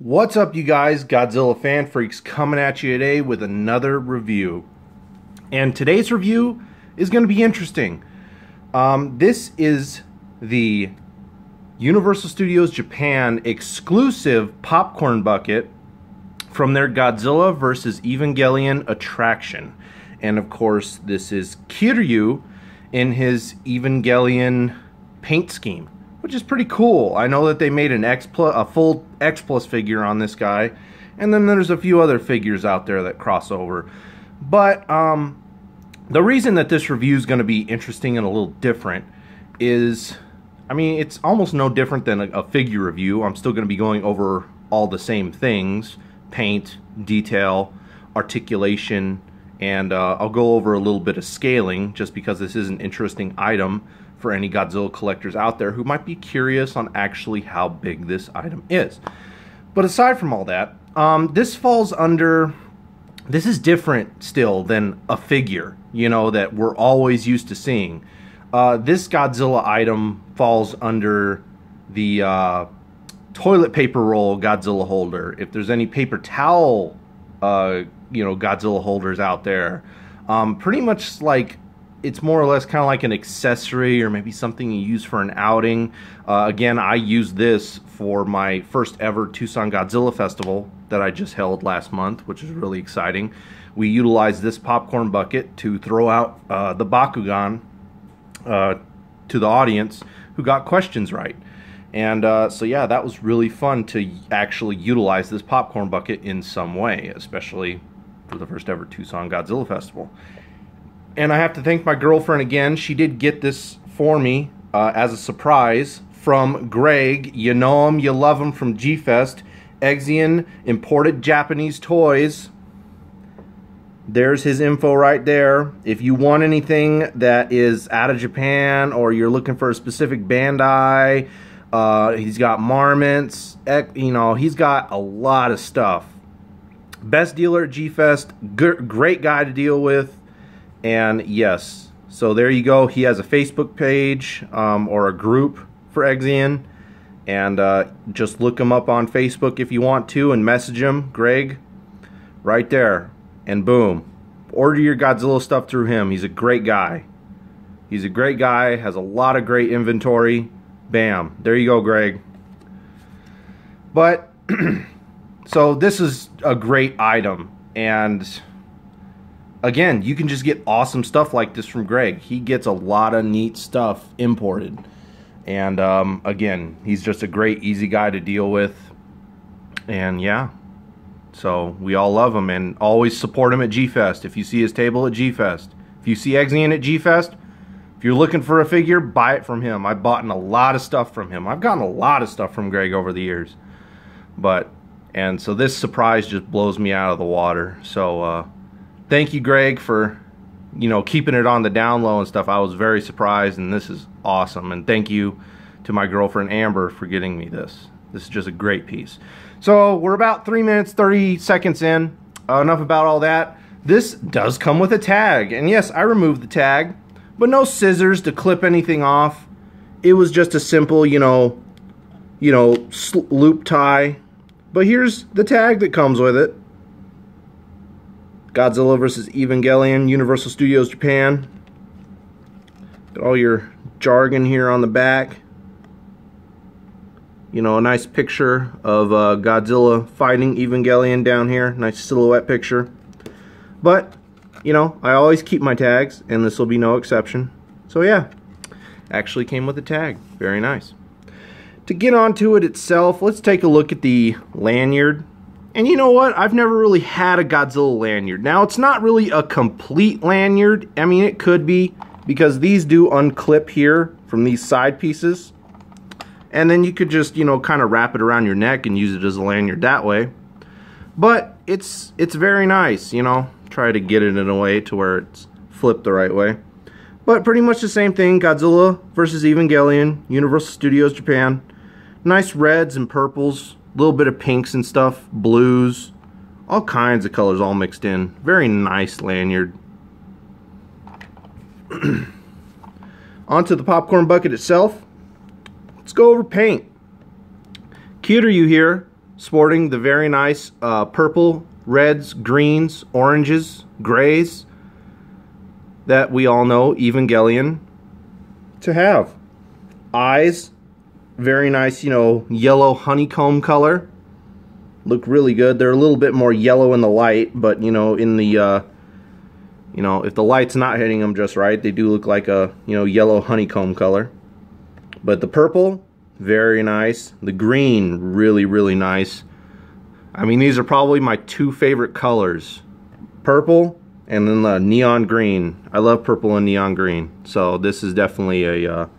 What's up, you guys? Godzilla fan freaks coming at you today with another review. And today's review is going to be interesting. This is the Universal Studios Japan exclusive popcorn bucket from their Godzilla vs. Evangelion attraction. And of course, this is Kiryu in his Evangelion paint scheme, which is pretty cool. I know that they made a full X Plus figure on this guy, and then there's a few other figures out there that cross over. But the reason that this review is going to be interesting and a little different is, I mean, it's almost no different than a figure review. I'm still going to be going over all the same things: paint, detail, articulation, and I'll go over a little bit of scaling, just because this is an interesting item for any Godzilla collectors out there who might be curious on actually how big this item is. But aside from all that, this falls under, this is different still than a figure, you know, that we're always used to seeing. This Godzilla item falls under the toilet paper roll Godzilla holder. If there's any paper towel, you know, Godzilla holders out there, pretty much like, it's more or less kind of like an accessory, or maybe something you use for an outing. Again, I used this for my first ever Tucson Godzilla Festival that I just held last month, which is really exciting. We utilized this popcorn bucket to throw out the Bakugan to the audience who got questions right. And so yeah, that was really fun to actually utilize this popcorn bucket in some way, especially for the first ever Tucson Godzilla Festival. And I have to thank my girlfriend again. She did get this for me as a surprise from Greg. You know him, you love him, from G-Fest. Exian Imported Japanese Toys. There's his info right there. If you want anything that is out of Japan, or you're looking for a specific Bandai, he's got Marmots, you know, he's got a lot of stuff. Best dealer at G-Fest, great guy to deal with. And yes, so there you go. He has a Facebook page or a group for Exian, and just look him up on Facebook if you want to, and message him, Greg, right there, and boom, order your Godzilla stuff through him. He's a great guy. He's a great guy, has a lot of great inventory. Bam, there you go, Greg. But so this is a great item, and again, you can just get awesome stuff like this from Greg. He gets a lot of neat stuff imported. And again, he's just a great, easy guy to deal with. And yeah, so we all love him, and always support him at G-Fest. If you see his table at G-Fest, if you see Exian at G-Fest, if you're looking for a figure, buy it from him. I've bought a lot of stuff from him. I've gotten a lot of stuff from Greg over the years. And so this surprise just blows me out of the water. So, thank you, Greg, for, you know, keeping it on the down low and stuff. I was very surprised, and this is awesome. And thank you to my girlfriend, Amber, for getting me this. This is just a great piece. So we're about 3 minutes, 30 seconds in. Enough about all that. This does come with a tag. And yes, I removed the tag, but no scissors to clip anything off. It was just a simple, you know, loop tie. But here's the tag that comes with it. Godzilla vs. Evangelion, Universal Studios Japan. Got all your jargon here on the back. You know, a nice picture of Godzilla fighting Evangelion down here. Nice silhouette picture. But, you know, I always keep my tags, and this will be no exception. So yeah, actually came with a tag. Very nice. To get onto it itself, let's take a look at the lanyard. And you know what? I've never really had a Godzilla lanyard. Now, it's not really a complete lanyard. I mean, it could be, because these do unclip here from these side pieces. And then you could just, you know, kind of wrap it around your neck and use it as a lanyard that way. But it's very nice, you know. Try to get it in a way to where it's flipped the right way. But pretty much the same thing. Godzilla vs. Evangelion, Universal Studios Japan. Nice reds and purples. A little bit of pinks and stuff, blues, all kinds of colors all mixed in. Very nice lanyard. Onto the popcorn bucket itself. Let's go over paint. Kiryu here sporting the very nice purple, reds, greens, oranges, grays that we all know Evangelion to have. Eyes, very nice, you know, yellow honeycomb color. Look really good. They're a little bit more yellow in the light, but you know, in the you know, if the light's not hitting them just right, they do look like a, you know, yellow honeycomb color. But the purple, very nice. The green, really, really nice. I mean, these are probably my two favorite colors. Purple and then the neon green. I love purple and neon green. So this is definitely a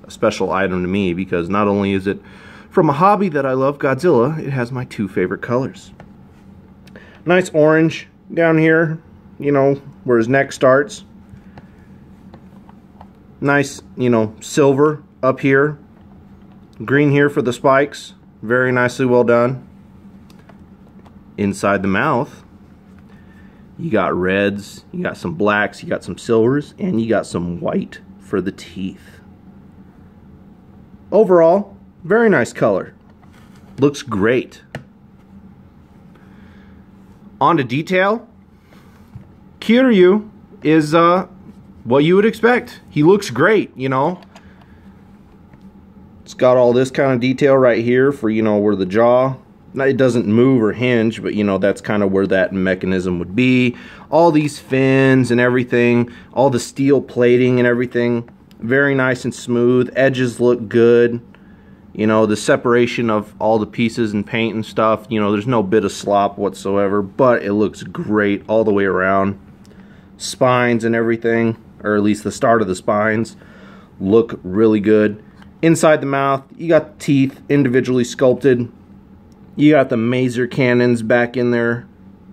special item to me, because not only is it from a hobby that I love, Godzilla, it has my two favorite colors. Nice orange down here, you know, where his neck starts. Nice, you know, silver up here. Green here for the spikes. Very nicely well done. Inside the mouth, you got reds, you got some blacks, you got some silvers, and you got some white for the teeth. Overall, very nice color. Looks great. On to detail. Kiryu is what you would expect. He looks great, you know. It's got all this kind of detail right here for, you know, where the jaw, it doesn't move or hinge, but you know, that's kind of where that mechanism would be. All these fins and everything, all the steel plating and everything, very nice and smooth. Edges look good. You know, the separation of all the pieces and paint and stuff, you know, there's no bit of slop whatsoever, but it looks great all the way around. Spines and everything, or at least the start of the spines, look really good. Inside the mouth, you got the teeth individually sculpted. You got the maser cannons back in there,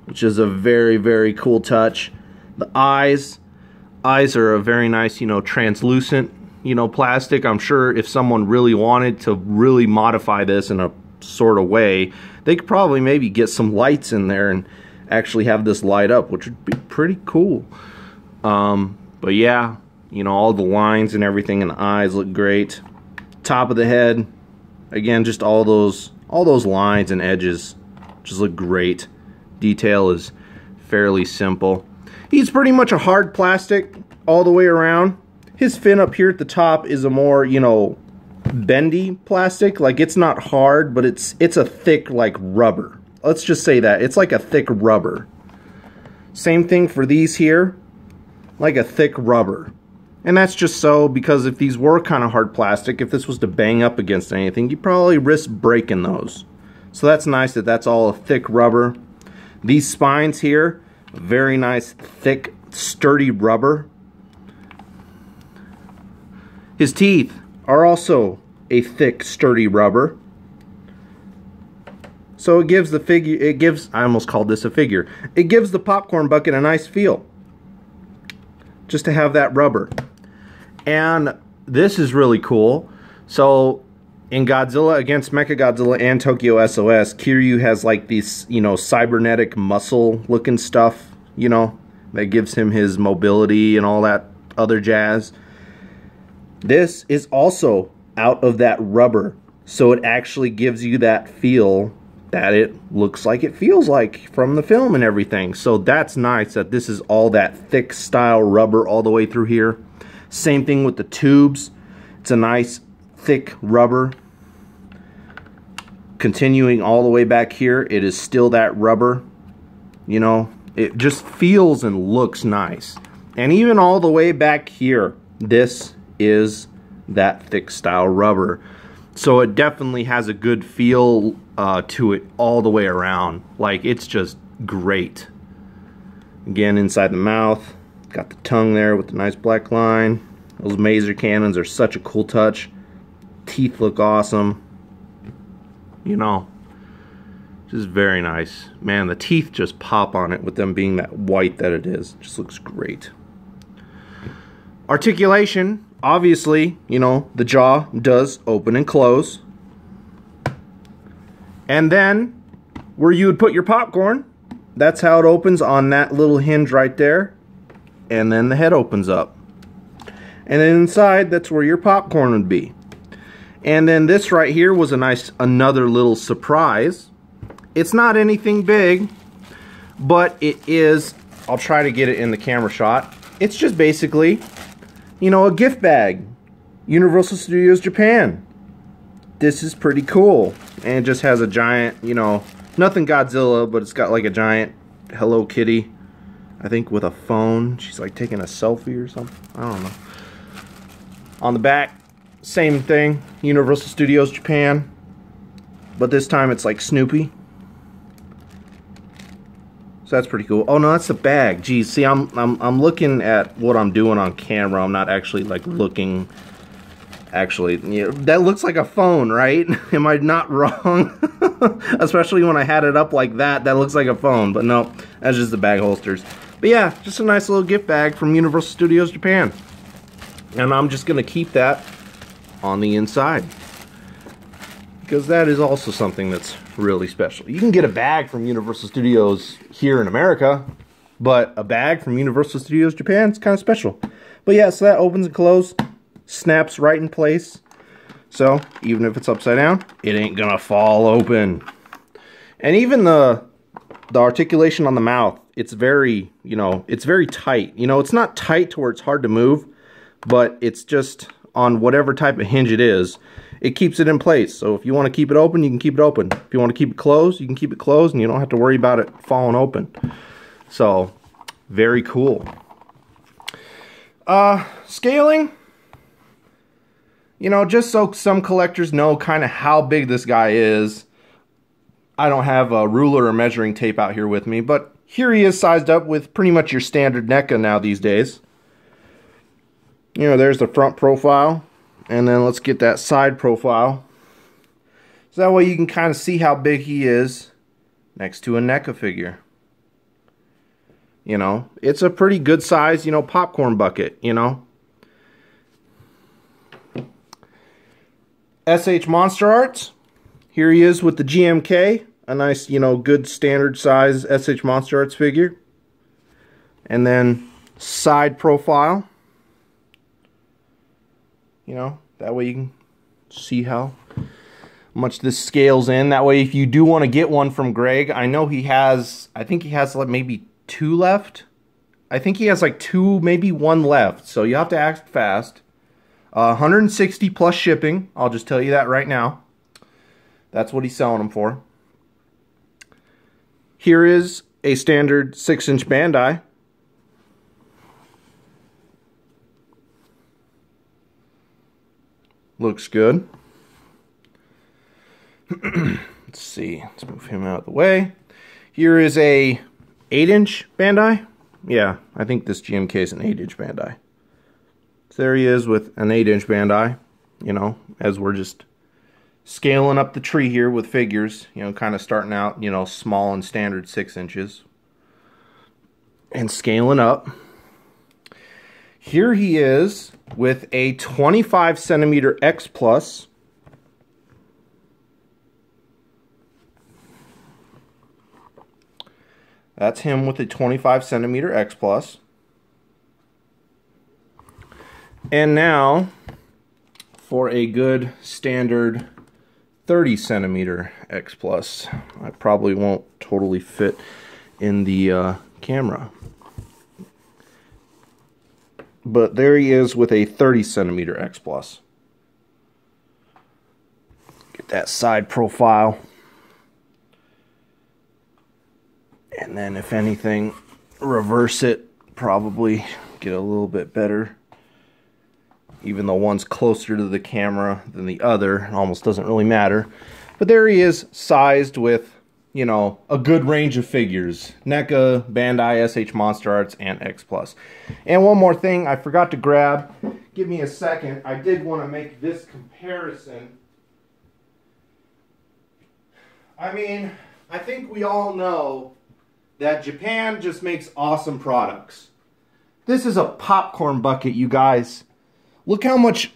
which is a very, very cool touch. The eyes are a very nice, you know, translucent, you know, plastic. I'm sure if someone really wanted to really modify this in a sort of way, they could probably maybe get some lights in there and actually have this light up, which would be pretty cool. But yeah, you know, all the lines and everything in the eyes look great. Top of the head, again, just all those lines and edges just look great. Detail is fairly simple. He's pretty much a hard plastic all the way around. His fin up here at the top is a more, you know, bendy plastic. Like, it's not hard, but it's a thick, like, rubber. Let's just say that. It's like a thick rubber. Same thing for these here. Like a thick rubber. And that's just so because if these were kind of hard plastic, if this was to bang up against anything, you'd probably risk breaking those. So that's nice that that's all a thick rubber. These spines here, very nice, thick, sturdy rubber. His teeth are also a thick, sturdy rubber. So it gives the figure, I almost called this a figure. It gives the popcorn bucket a nice feel. Just to have that rubber. And this is really cool. So in Godzilla against Mechagodzilla and Tokyo SOS, Kiryu has like these, you know, cybernetic muscle looking stuff, you know, that gives him his mobility and all that other jazz. This is also out of that rubber. So it actually gives you that feel that it looks like it feels like from the film and everything. So that's nice that this is all that thick style rubber all the way through here. Same thing with the tubes. It's a nice thick rubber. Continuing all the way back here, it is still that rubber. You know, it just feels and looks nice. And even all the way back here, this is that thick style rubber. So it definitely has a good feel to it all the way around. Like, it's just great. Again, inside the mouth, got the tongue there with the nice black line. Those maser cannons are such a cool touch. Teeth look awesome. You know, just very nice. Man, the teeth just pop on it with them being that white that it is. Just looks great. Articulation, obviously, you know, the jaw does open and close. And then, where you would put your popcorn, that's how it opens on that little hinge right there. And then the head opens up. And then inside, that's where your popcorn would be. And then this right here was a nice, another little surprise. It's not anything big, but it is, I'll try to get it in the camera shot. It's just basically, you know, a gift bag. Universal Studios Japan. This is pretty cool. And it just has a giant, you know, nothing Godzilla, but it's got like a giant Hello Kitty, I think with a phone. She's like taking a selfie or something. I don't know. On the back, same thing. Universal Studios Japan. But this time it's like Snoopy. So that's pretty cool. Oh no, that's the bag. Geez, see, I'm looking at what I'm doing on camera. I'm not actually like looking. Actually, you know, that looks like a phone, right? Am I not wrong? Especially when I had it up like that. That looks like a phone, but no, that's just the bag holsters. But yeah, just a nice little gift bag from Universal Studios Japan. And I'm just gonna keep that on the inside, because that is also something that's really special. You can get a bag from Universal Studios here in America, but a bag from Universal Studios Japan is kind of special. But yeah, so that opens and closes, snaps right in place. So even if it's upside down, it ain't gonna fall open. And even the articulation on the mouth, it's very, you know, it's very tight. You know, it's not tight to where it's hard to move, but it's just on whatever type of hinge it is, it keeps it in place. So if you want to keep it open, you can keep it open. If you want to keep it closed, you can keep it closed, and you don't have to worry about it falling open. So, very cool. Scaling, you know, just so some collectors know kind of how big this guy is. I don't have a ruler or measuring tape out here with me, but here he is sized up with pretty much your standard NECA now these days. You know, there's the front profile, and then let's get that side profile. So that way you can kind of see how big he is next to a NECA figure. You know, it's a pretty good size, you know, popcorn bucket, you know. SH Monster Arts, here he is with the GMK, a nice, you know, good standard size SH Monster Arts figure. And then side profile. You know, that way you can see how much this scales in. That way if you do want to get one from Greg, I know he has, I think he has like maybe 2 left. I think he has like 2, maybe 1 left. So you have to act fast. 160 plus shipping. I'll just tell you that right now. That's what he's selling them for. Here is a standard 6-inch Bandai. Looks good. Let's see. Let's move him out of the way. Here is a 8-inch Bandai. Yeah, I think this GMK is an 8-inch Bandai. So there he is with an 8-inch Bandai. You know, as we're just scaling up the tree here with figures. You know, kind of starting out, you know, small and standard 6 inches. And scaling up. Here he is with a 25 centimeter X Plus. That's him with a 25 centimeter X Plus. And now for a good standard 30 centimeter X Plus. I probably won't totally fit in the camera. But there he is with a 30 centimeter X Plus. Get that side profile. And then if anything, reverse it. Probably get a little bit better. Even though one's closer to the camera than the other, it almost doesn't really matter. But there he is, sized with, you know, a good range of figures. NECA, Bandai, SH Monster Arts, and X Plus. And one more thing I forgot to grab. Give me a second. I did want to make this comparison. I mean, I think we all know that Japan just makes awesome products. This is a popcorn bucket, you guys. Look how much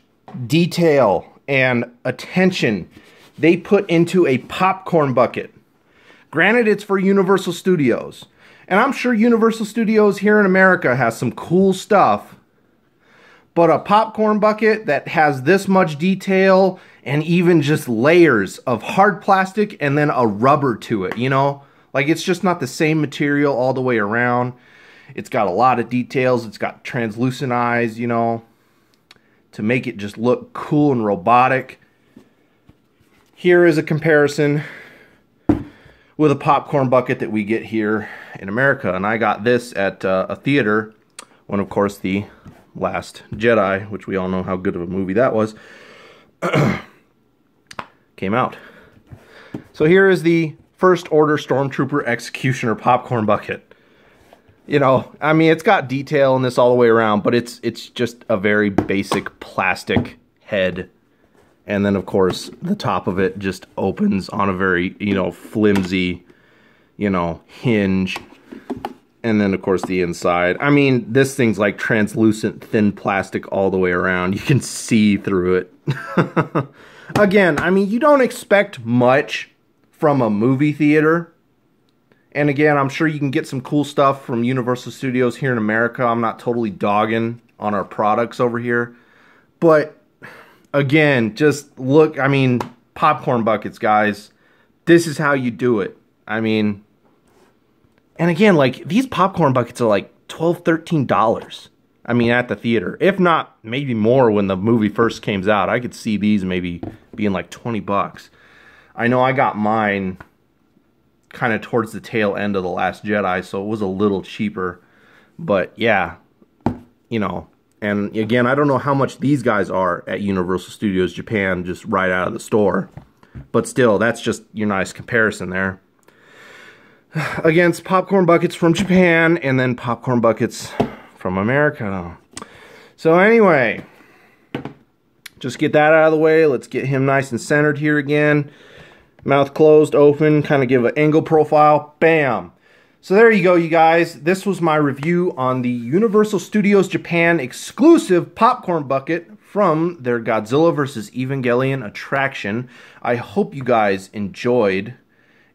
detail and attention they put into a popcorn bucket. Granted, it's for Universal Studios. And I'm sure Universal Studios here in America has some cool stuff. But a popcorn bucket that has this much detail and even just layers of hard plastic and then a rubber to it, you know? Like, it's just not the same material all the way around. It's got a lot of details. It's got translucent eyes, you know, to make it just look cool and robotic. Here is a comparison with a popcorn bucket that we get here in America. And I got this at a theater when, of course, The Last Jedi, which we all know how good of a movie that was, came out. So here is the First Order Stormtrooper Executioner popcorn bucket. You know, I mean, it's got detail in this all the way around, but it's just a very basic plastic head. And then, of course, the top of it just opens on a very, you know, flimsy, you know, hinge. And then, of course, the inside. I mean, this thing's like translucent, thin plastic all the way around. You can see through it. Again, I mean, you don't expect much from a movie theater. And again, I'm sure you can get some cool stuff from Universal Studios here in America. I'm not totally dogging on our products over here. But again, just look, I mean, popcorn buckets, guys. This is how you do it. I mean, and again, like, these popcorn buckets are like $12, $13. I mean, at the theater. If not, maybe more when the movie first came out. I could see these maybe being like 20 bucks. I know I got mine kind of towards the tail end of The Last Jedi, so it was a little cheaper. But yeah, you know, and again, I don't know how much these guys are at Universal Studios Japan, just right out of the store. But still, that's just your nice comparison there. Against popcorn buckets from Japan, and then popcorn buckets from America. So anyway, just get that out of the way. Let's get him nice and centered here again. Mouth closed, open, kind of give an angle profile. Bam! So there you go, you guys. This was my review on the Universal Studios Japan exclusive popcorn bucket from their Godzilla vs. Evangelion attraction. I hope you guys enjoyed.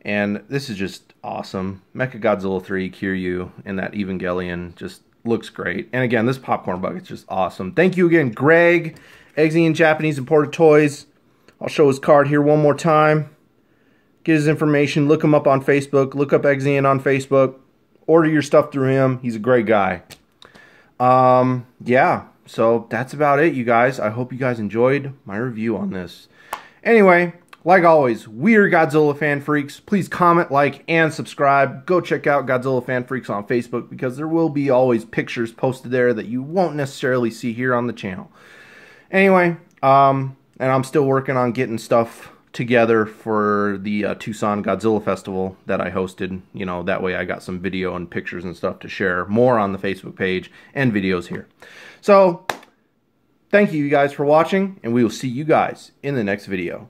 And this is just awesome. Mechagodzilla 3, Kiryu, and that Evangelion just looks great. And again, this popcorn bucket's just awesome. Thank you again, Greg, Eggsy and Japanese Imported Toys. I'll show his card here one more time. Get his information. Look him up on Facebook. Look up Eggsy on Facebook. Order your stuff through him. He's a great guy. Yeah, so that's about it, you guys. I hope you guys enjoyed my review on this. Anyway, like always, we are Godzilla Fan Freaks. Please comment, like, and subscribe. Go check out Godzilla Fan Freaks on Facebook because there will be always pictures posted there that you won't necessarily see here on the channel. Anyway, and I'm still working on getting stuff together for the Tucson Godzilla Festival that I hosted. You know, that way I got some video and pictures and stuff to share more on the Facebook page and videos here. So, thank you guys for watching, and we will see you guys in the next video.